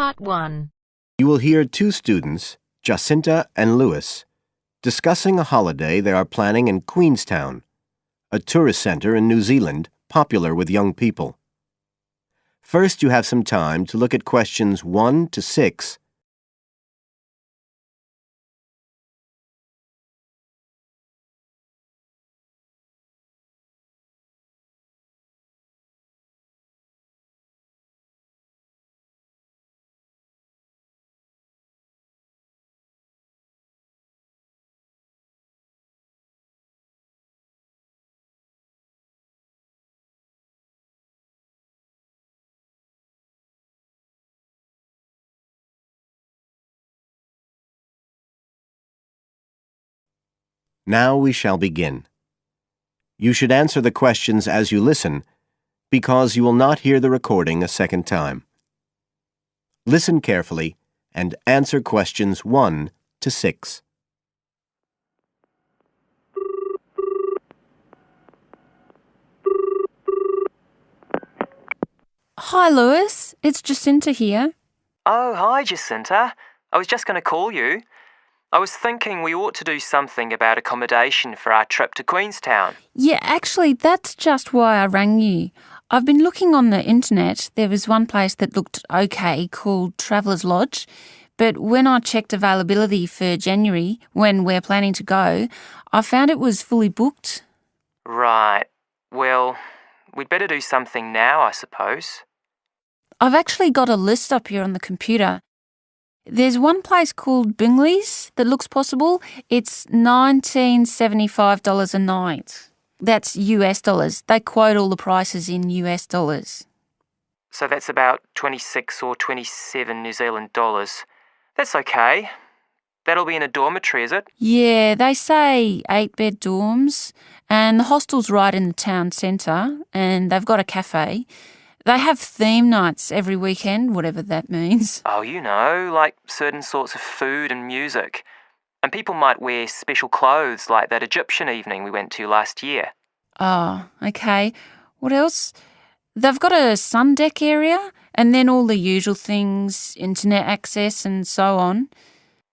Part 1. You will hear two students, Jacinta and Louis, discussing a holiday they are planning in Queenstown, a tourist center in New Zealand popular with young people. First, you have some time to look at questions 1 to 6. Now we shall begin. You should answer the questions as you listen, because you will not hear the recording a second time. Listen carefully and answer questions 1 to 6. Hi, Louis. It's Jacinta here. Oh, hi, Jacinta. I was just going to call you. I was thinking we ought to do something about accommodation for our trip to Queenstown. Yeah, actually, that's just why I rang you. I've been looking on the internet. There was one place that looked okay called Traveller's Lodge, but when I checked availability for January, when we're planning to go, I found it was fully booked. Right. Well, we'd better do something now, I suppose. I've actually got a list up here on the computer. There's one place called Bingley's that looks possible. It's $1975 a night. That's US dollars. They quote all the prices in US dollars. So that's about 26 or 27 New Zealand dollars. That's okay. That'll be in a dormitory, is it? Yeah, they say 8-bed dorms, and the hostel's right in the town centre, and they've got a cafe. They have theme nights every weekend, whatever that means. Oh, you know, like certain sorts of food and music. And people might wear special clothes like that Egyptian evening we went to last year. Oh, okay. What else? They've got a sun deck area, and then all the usual things, internet access and so on.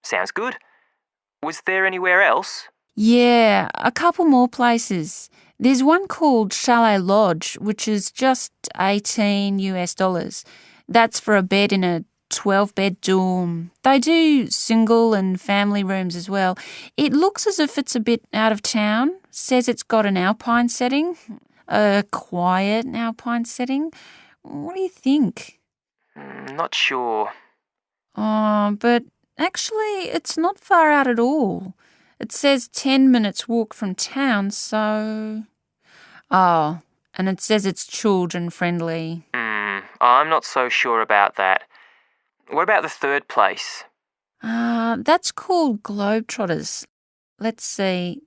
Sounds good. Was there anywhere else? Yeah, a couple more places. There's one called Chalet Lodge, which is just 18 US dollars. That's for a bed in a 12-bed dorm. They do single and family rooms as well. It looks as if it's a bit out of town. Says it's got an alpine setting, a quiet alpine setting. What do you think? Not sure. Oh, but actually, it's not far out at all. It says 10 minutes walk from town, so... Oh, and it says it's children-friendly. I'm not so sure about that. What about the third place? That's called Globetrotters. Let's see.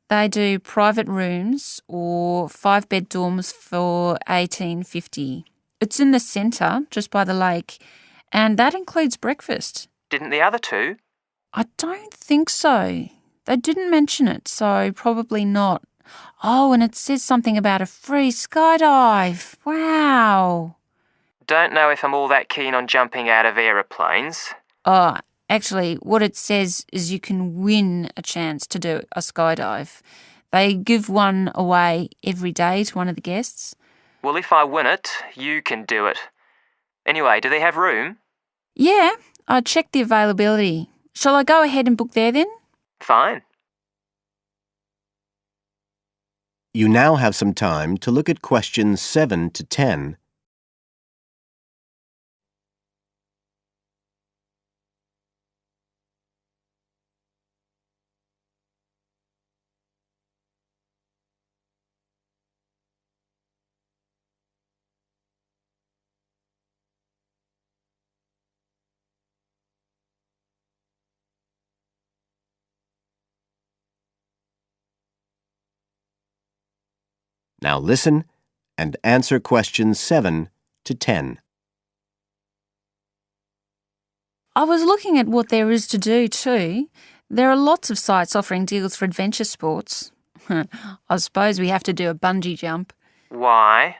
They do private rooms or 5-bed dorms for $18.50. It's in the centre, just by the lake, and that includes breakfast. Didn't the other two? I don't think so. They didn't mention it, so probably not. Oh, and it says something about a free skydive. Wow. Don't know if I'm all that keen on jumping out of aeroplanes. Oh, actually, what it says is you can win a chance to do a skydive. They give one away every day to one of the guests. Well, if I win it, you can do it. Anyway, do they have room? Yeah, I checked the availability. Shall I go ahead and book there then? Fine. You now have some time to look at questions 7 to 10. Now listen and answer questions 7 to 10. I was looking at what there is to do too. There are lots of sites offering deals for adventure sports. I suppose we have to do a bungee jump. Why?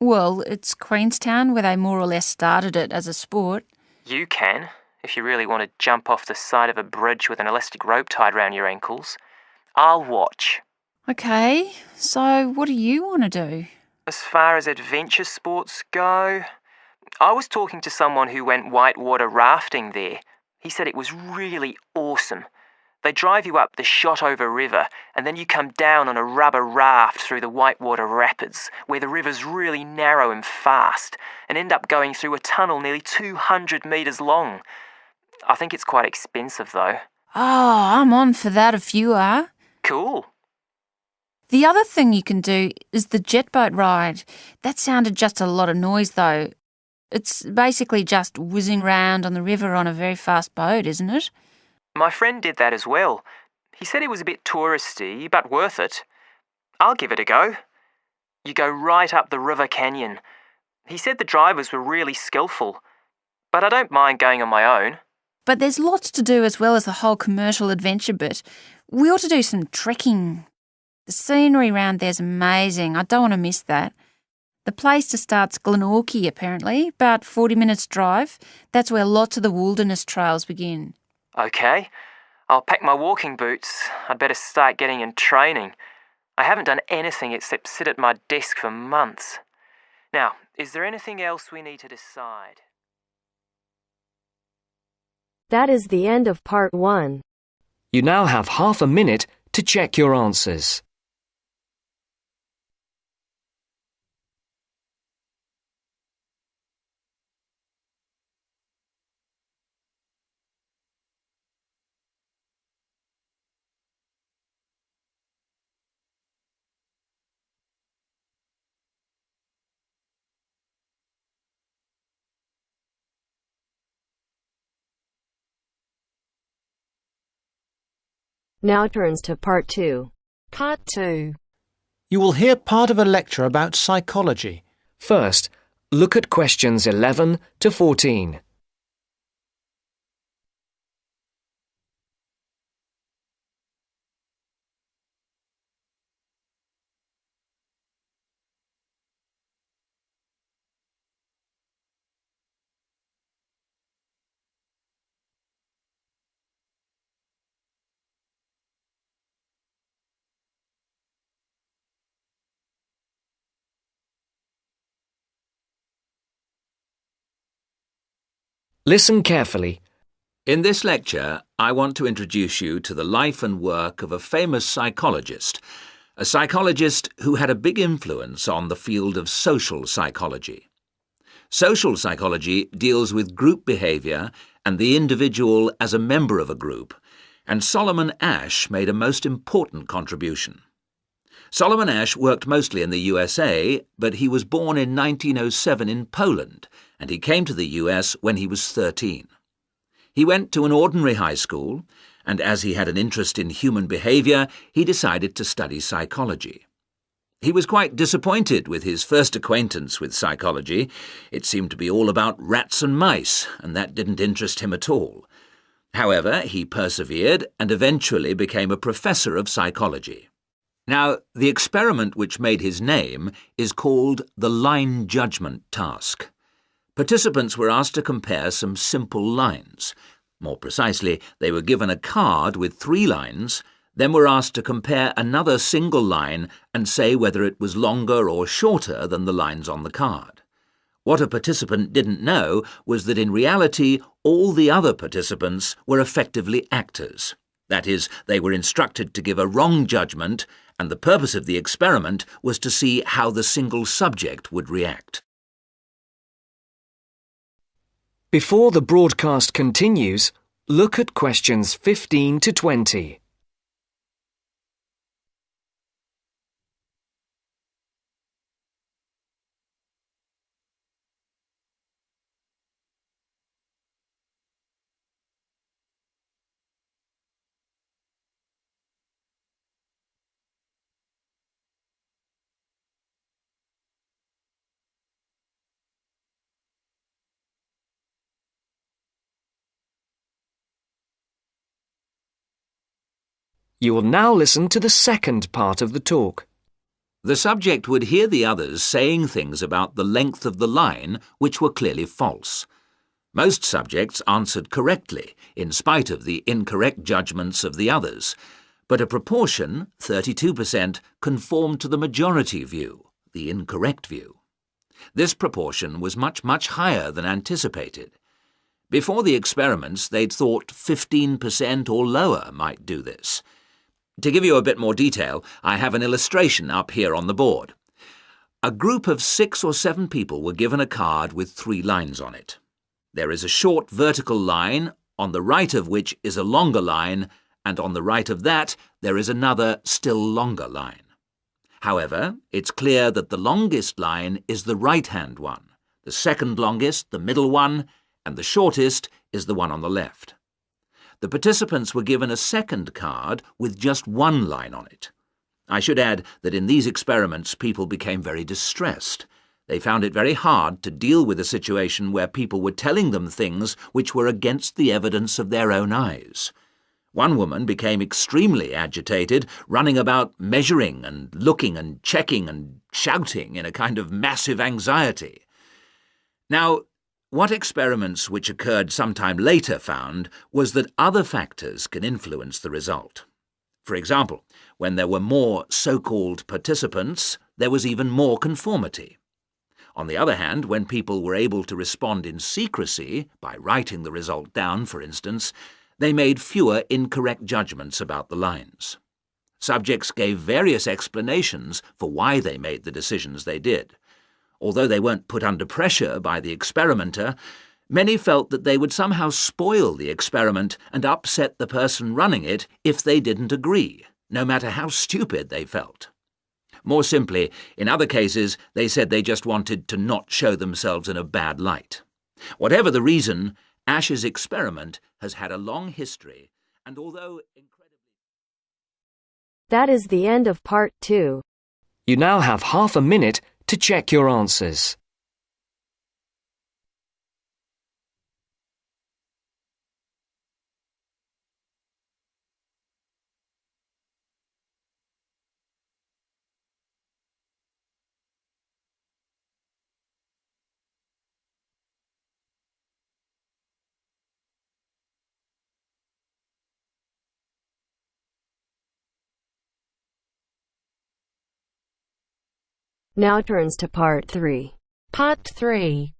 Well, it's Queenstown where they more or less started it as a sport. You can, if you really want to jump off the side of a bridge with an elastic rope tied round your ankles. I'll watch. Okay, so what do you want to do? As far as adventure sports go, I was talking to someone who went whitewater rafting there. He said it was really awesome. They drive you up the Shotover River and then you come down on a rubber raft through the whitewater rapids where the river's really narrow and fast and end up going through a tunnel nearly 200 metres long. I think it's quite expensive though. Oh, I'm on for that if you are. Cool. The other thing you can do is the jet boat ride. That sounded just a lot of noise though. It's basically just whizzing round on the river on a very fast boat, isn't it? My friend did that as well. He said it was a bit touristy, but worth it. I'll give it a go. You go right up the river canyon. He said the drivers were really skillful, but I don't mind going on my own. But there's lots to do as well as the whole commercial adventure bit. We ought to do some trekking. The scenery around there's amazing. I don't want to miss that. The place to start's Glenorchy, apparently, about 40 minutes drive. That's where lots of the wilderness trails begin. Okay, I'll pack my walking boots. I'd better start getting in training. I haven't done anything except sit at my desk for months. Now, is there anything else we need to decide? That is the end of part 1. You now have half a minute to check your answers. Now turns to part 2. Part 2. You will hear part of a lecture about psychology. First, look at questions 11 to 14. Listen carefully. In this lecture, I want to introduce you to the life and work of a famous psychologist, a psychologist who had a big influence on the field of social psychology. Social psychology deals with group behaviour and the individual as a member of a group, and Solomon Asch made a most important contribution. Solomon Asch worked mostly in the USA, but he was born in 1907 in Poland, and he came to the US when he was 13. He went to an ordinary high school, and as he had an interest in human behaviour, he decided to study psychology. He was quite disappointed with his first acquaintance with psychology. It seemed to be all about rats and mice, and that didn't interest him at all. However, he persevered and eventually became a professor of psychology. Now, the experiment which made his name is called the line judgment task. Participants were asked to compare some simple lines. More precisely, they were given a card with 3 lines, then were asked to compare another single line and say whether it was longer or shorter than the lines on the card. What a participant didn't know was that in reality all the other participants were effectively actors. That is, they were instructed to give a wrong judgment, and the purpose of the experiment was to see how the single subject would react. Before the broadcast continues, look at questions 15 to 20. You will now listen to the second part of the talk. The subject would hear the others saying things about the length of the line which were clearly false. Most subjects answered correctly, in spite of the incorrect judgments of the others, but a proportion, 32%, conformed to the majority view, the incorrect view. This proportion was much, much higher than anticipated. Before the experiments, they'd thought 15% or lower might do this. To give you a bit more detail, I have an illustration up here on the board. A group of 6 or 7 people were given a card with 3 lines on it. There is a short vertical line, on the right of which is a longer line, and on the right of that there is another, still longer line. However, it's clear that the longest line is the right-hand one, the second longest, the middle one, and the shortest is the one on the left. The participants were given a second card with just 1 line on it. I should add that in these experiments people became very distressed. They found it very hard to deal with a situation where people were telling them things which were against the evidence of their own eyes. One woman became extremely agitated, running about measuring and looking and checking and shouting in a kind of massive anxiety. Now, what experiments which occurred sometime later found was that other factors can influence the result. For example, when there were more so-called participants, there was even more conformity. On the other hand, when people were able to respond in secrecy, by writing the result down, for instance, they made fewer incorrect judgments about the lines. Subjects gave various explanations for why they made the decisions they did. Although they weren't put under pressure by the experimenter, many felt that they would somehow spoil the experiment and upset the person running it if they didn't agree, no matter how stupid they felt. More simply, in other cases, they said they just wanted to not show themselves in a bad light. Whatever the reason, Ash's experiment has had a long history, and although incredibly... That is the end of part 2. You now have half a minute to check your answers. Now turns to part 3. Part 3.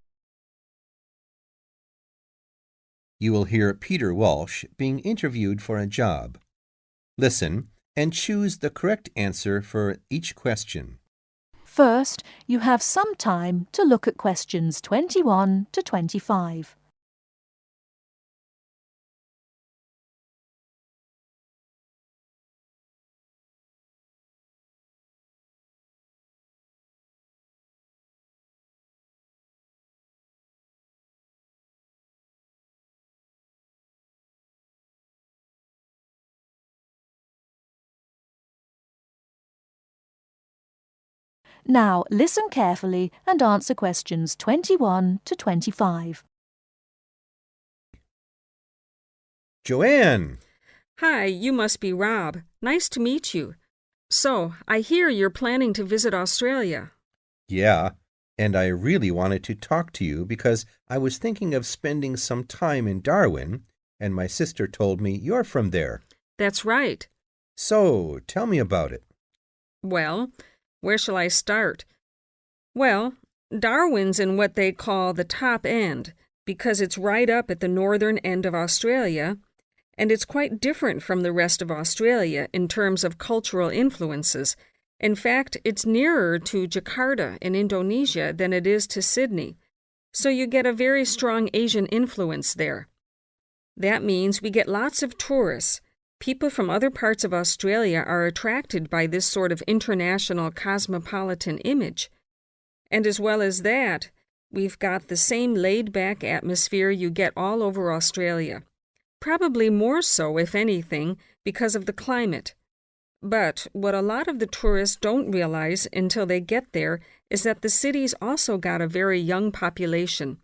You will hear Peter Walsh being interviewed for a job. Listen and choose the correct answer for each question. First, you have some time to look at questions 21 to 25. Now, listen carefully and answer questions 21 to 25. Joanne! Hi, you must be Rob. Nice to meet you. So, I hear you're planning to visit Australia. Yeah, and I really wanted to talk to you because I was thinking of spending some time in Darwin, and my sister told me you're from there. That's right. So, tell me about it. Well, where shall I start? Well, Darwin's in what they call the top end, because it's right up at the northern end of Australia, and it's quite different from the rest of Australia in terms of cultural influences. In fact, it's nearer to Jakarta in Indonesia than it is to Sydney, so you get a very strong Asian influence there. That means we get lots of tourists. People from other parts of Australia are attracted by this sort of international cosmopolitan image. And as well as that, we've got the same laid-back atmosphere you get all over Australia. Probably more so, if anything, because of the climate. But what a lot of the tourists don't realize until they get there is that the city's also got a very young population.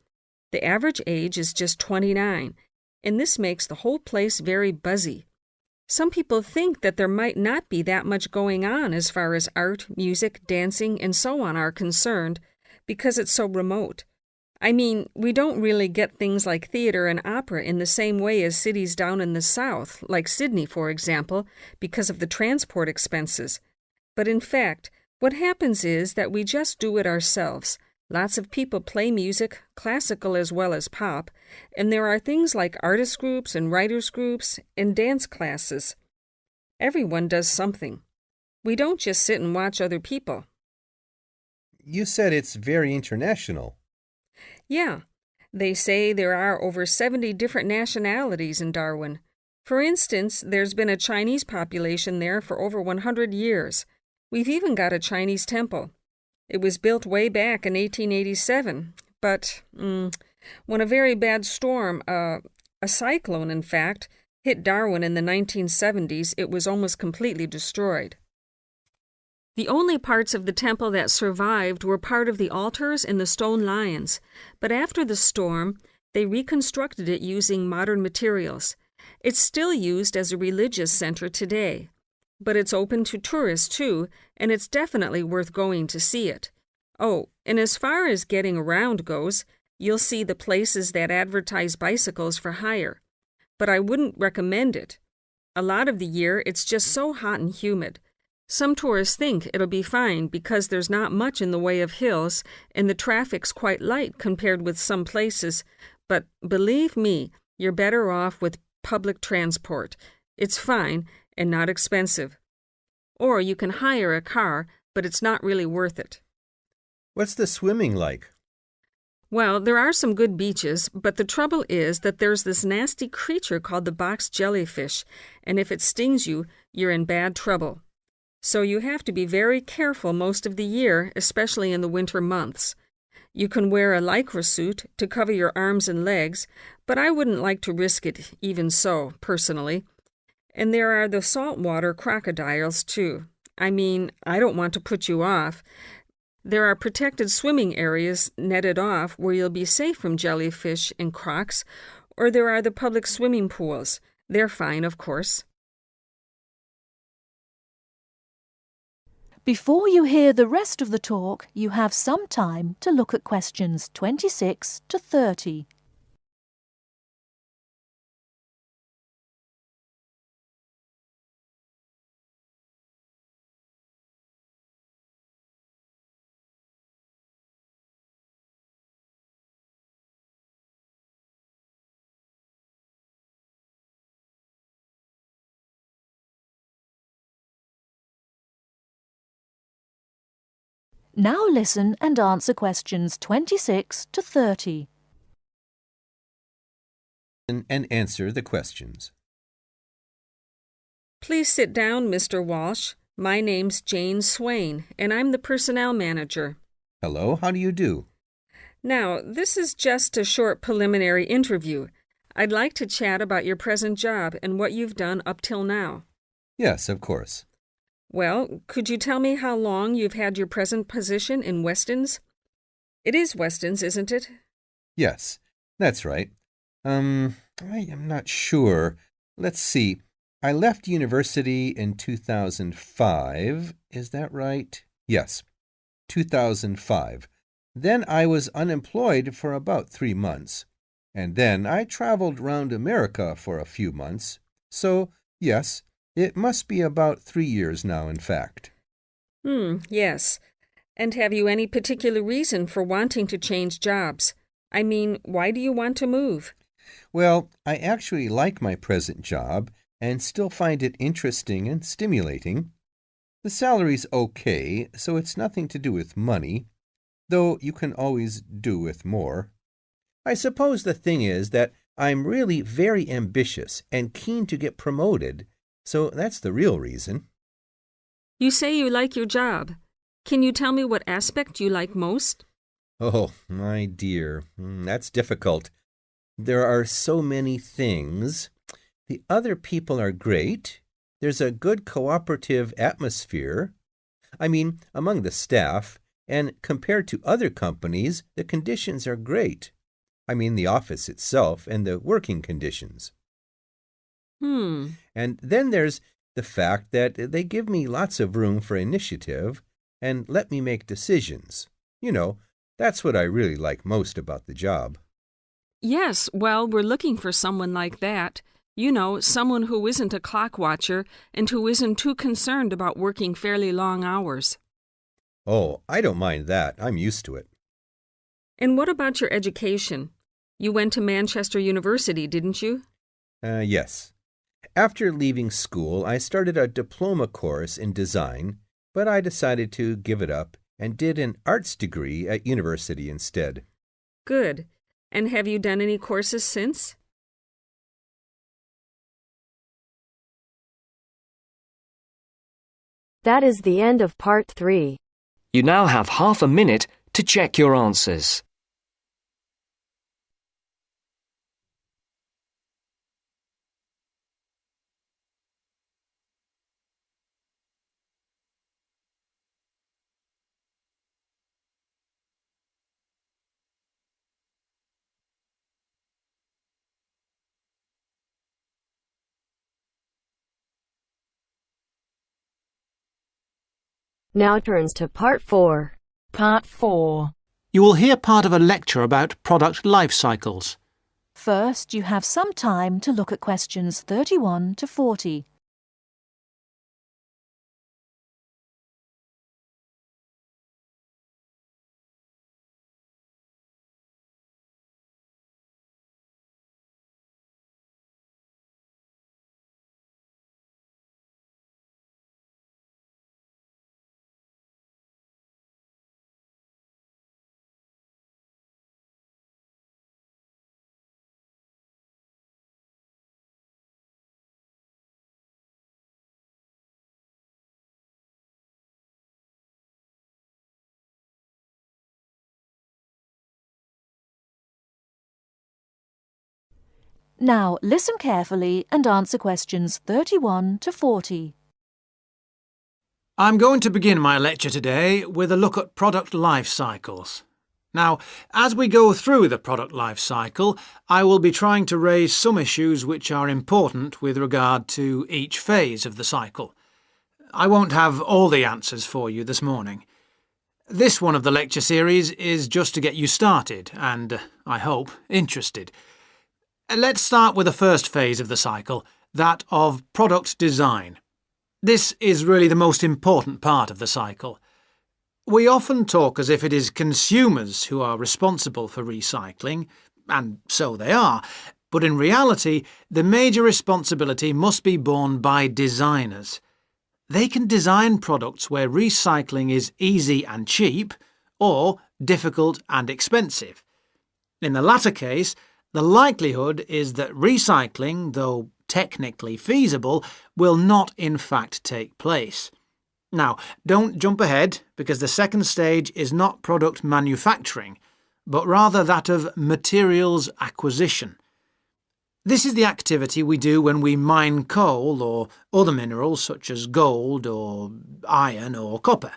The average age is just 29, and this makes the whole place very buzzy. Some people think that there might not be that much going on as far as art, music, dancing, and so on are concerned because it's so remote. I mean, we don't really get things like theater and opera in the same way as cities down in the south, like Sydney, for example, because of the transport expenses. But in fact, what happens is that we just do it ourselves. Lots of people play music, classical as well as pop, and there are things like artist groups and writers groups and dance classes. Everyone does something. We don't just sit and watch other people. You said it's very international. Yeah, they say there are over 70 different nationalities in Darwin. For instance, there's been a Chinese population there for over 100 years. We've even got a Chinese temple. It was built way back in 1887, but when a very bad storm, a cyclone in fact, hit Darwin in the 1970s, it was almost completely destroyed. The only parts of the temple that survived were part of the altars and the stone lions, but after the storm, they reconstructed it using modern materials. It's still used as a religious center today, but it's open to tourists too, and it's definitely worth going to see it. Oh, and as far as getting around goes, you'll see the places that advertise bicycles for hire, but I wouldn't recommend it. A lot of the year, it's just so hot and humid. Some tourists think it'll be fine because there's not much in the way of hills and the traffic's quite light compared with some places, but believe me, you're better off with public transport. It's fine and not expensive. Or you can hire a car, but it's not really worth it. What's the swimming like? Well, there are some good beaches, but the trouble is that there's this nasty creature called the box jellyfish, and if it stings you, you're in bad trouble. So you have to be very careful most of the year, especially in the winter months. You can wear a lycra suit to cover your arms and legs, but I wouldn't like to risk it even so, personally. And there are the saltwater crocodiles, too. I mean, I don't want to put you off. There are protected swimming areas netted off where you'll be safe from jellyfish and crocs, or there are the public swimming pools. They're fine, of course. Before you hear the rest of the talk, you have some time to look at questions 26 to 30. Now listen and answer questions 26 to 30. And answer the questions. Please sit down, Mr. Walsh. My name's Jane Swain, and I'm the personnel manager. Hello, how do you do? Now, this is just a short preliminary interview. I'd like to chat about your present job and what you've done up till now. Yes, of course. Well, could you tell me how long you've had your present position in Weston's? It is Weston's, isn't it? Yes, that's right. I am not sure. Let's see. I left university in 2005. Is that right? Yes, 2005. Then I was unemployed for about 3 months. And then I traveled round America for a few months. So, yes, it must be about 3 years now, in fact. Yes. And have you any particular reason for wanting to change jobs? I mean, why do you want to move? Well, I actually like my present job and still find it interesting and stimulating. The salary's okay, so it's nothing to do with money, though you can always do with more. I suppose the thing is that I'm really very ambitious and keen to get promoted, so that's the real reason. You say you like your job. Can you tell me what aspect you like most? Oh, my dear, that's difficult. There are so many things. The other people are great. There's a good cooperative atmosphere. I mean, among the staff, and compared to other companies, the conditions are great. I mean, the office itself and the working conditions. And then there's the fact that they give me lots of room for initiative and let me make decisions. You know, That's what I really like most about the job. Yes, well, we're looking for someone like that. You know, someone who isn't a clock watcher and who isn't too concerned about working fairly long hours. Oh, I don't mind that. I'm used to it. And what about your education? You went to Manchester University, didn't you? Yes. After leaving school, I started a diploma course in design, but I decided to give it up and did an arts degree at university instead. Good. And have you done any courses since? That is the end of part 3. You now have half a minute to check your answers. Now turns to part 4. Part 4. You will hear part of a lecture about product life cycles. First, you have some time to look at questions 31 to 40. Now, listen carefully and answer questions 31 to 40. I'm going to begin my lecture today with a look at product life cycles. Now, as we go through the product life cycle, I will be trying to raise some issues which are important with regard to each phase of the cycle. I won't have all the answers for you this morning. This one of the lecture series is just to get you started and, I hope, interested. Let's start with the first phase of the cycle, that of product design. This is really the most important part of the cycle. We often talk as if it is consumers who are responsible for recycling, and so they are, but in reality, the major responsibility must be borne by designers. They can design products where recycling is easy and cheap, or difficult and expensive. In the latter case, the likelihood is that recycling, though technically feasible, will not in fact take place. Now, don't jump ahead, because the second stage is not product manufacturing, but rather that of materials acquisition. This is the activity we do when we mine coal or other minerals such as gold or iron or copper.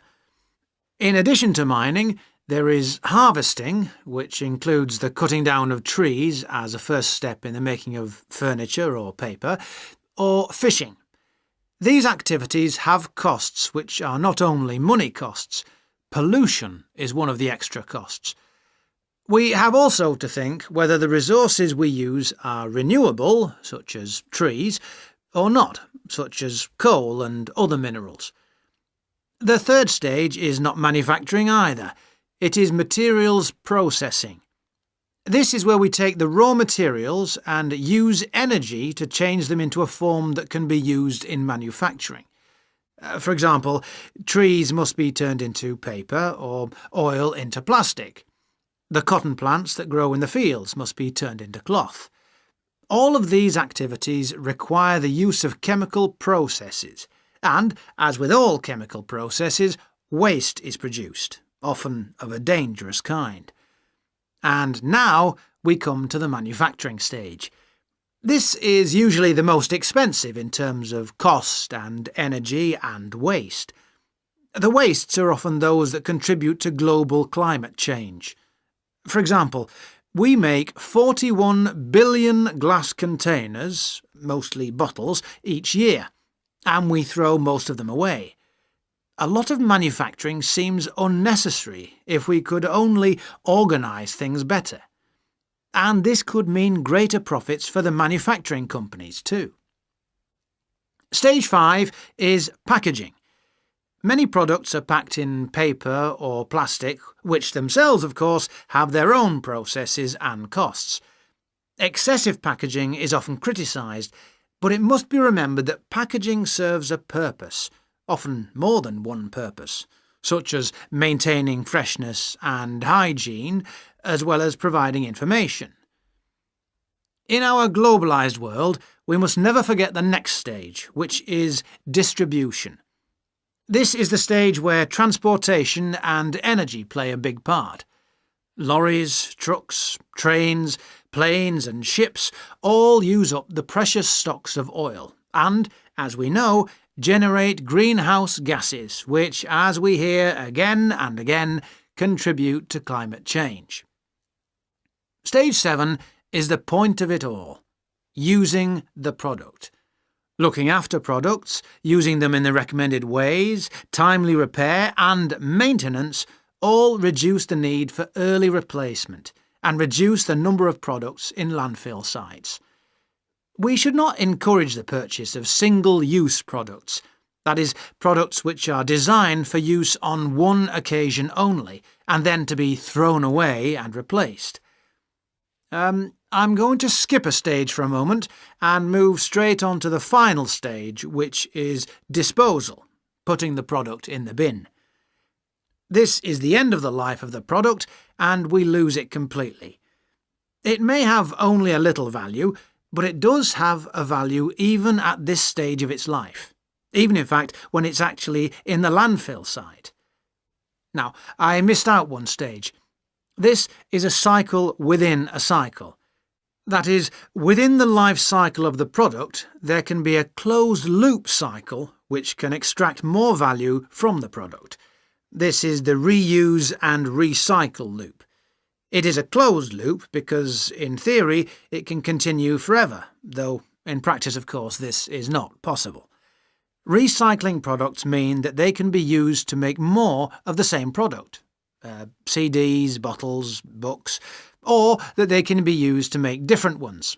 In addition to mining, there is harvesting, which includes the cutting down of trees as a first step in the making of furniture or paper, or fishing. These activities have costs which are not only money costs. Pollution is one of the extra costs. We have also to think whether the resources we use are renewable, such as trees, or not, such as coal and other minerals. The third stage is not manufacturing either. It is materials processing. This is where we take the raw materials and use energy to change them into a form that can be used in manufacturing. For example, trees must be turned into paper or oil into plastic. The cotton plants that grow in the fields must be turned into cloth. All of these activities require the use of chemical processes, and, as with all chemical processes, waste is produced, often of a dangerous kind. And now we come to the manufacturing stage. This is usually the most expensive in terms of cost and energy and waste. The wastes are often those that contribute to global climate change. For example, we make 41 billion glass containers, mostly bottles, each year, and we throw most of them away. A lot of manufacturing seems unnecessary if we could only organise things better. And this could mean greater profits for the manufacturing companies too. Stage 5 is packaging. Many products are packed in paper or plastic, which themselves, of course, have their own processes and costs. Excessive packaging is often criticised, but it must be remembered that packaging serves a purpose, often more than one purpose, such as maintaining freshness and hygiene, as well as providing information. In our globalised world, we must never forget the next stage, which is distribution. This is the stage where transportation and energy play a big part. Lorries, trucks, trains, planes and ships all use up the precious stocks of oil and, as we know, generate greenhouse gases, which, as we hear again and again, contribute to climate change. Stage 7 is the point of it all, using the product. Looking after products, using them in the recommended ways, timely repair and maintenance all reduce the need for early replacement and reduce the number of products in landfill sites. We should not encourage the purchase of single-use products, that is, products which are designed for use on one occasion only and then to be thrown away and replaced. I'm going to skip a stage for a moment and move straight on to the final stage, which is disposal, putting the product in the bin. This is the end of the life of the product and we lose it completely. It may have only a little value, but it does have a value even at this stage of its life, even in fact when it's actually in the landfill site. Now, I missed out one stage. This is a cycle within a cycle. That is, within the life cycle of the product, there can be a closed-loop cycle which can extract more value from the product. This is the reuse and recycle loop. It is a closed loop because, in theory, it can continue forever, though in practice, of course, this is not possible. Recycling products mean that they can be used to make more of the same product. CDs, bottles, books, or that they can be used to make different ones.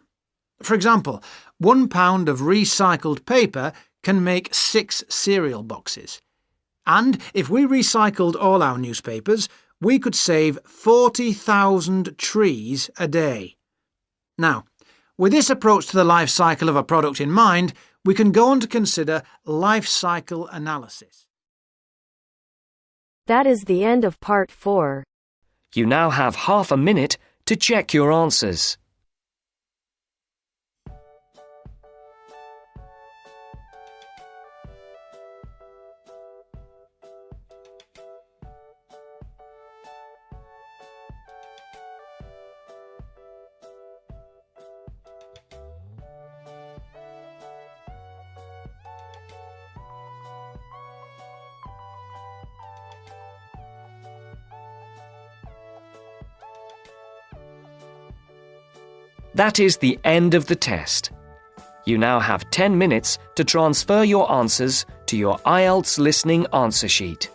For example, 1 pound of recycled paper can make 6 cereal boxes. And if we recycled all our newspapers, we could save 40,000 trees a day. Now, with this approach to the life cycle of a product in mind, we can go on to consider life cycle analysis. That is the end of part 4. You now have half a minute to check your answers. That is the end of the test. You now have 10 minutes to transfer your answers to your Ielts listening answer sheet.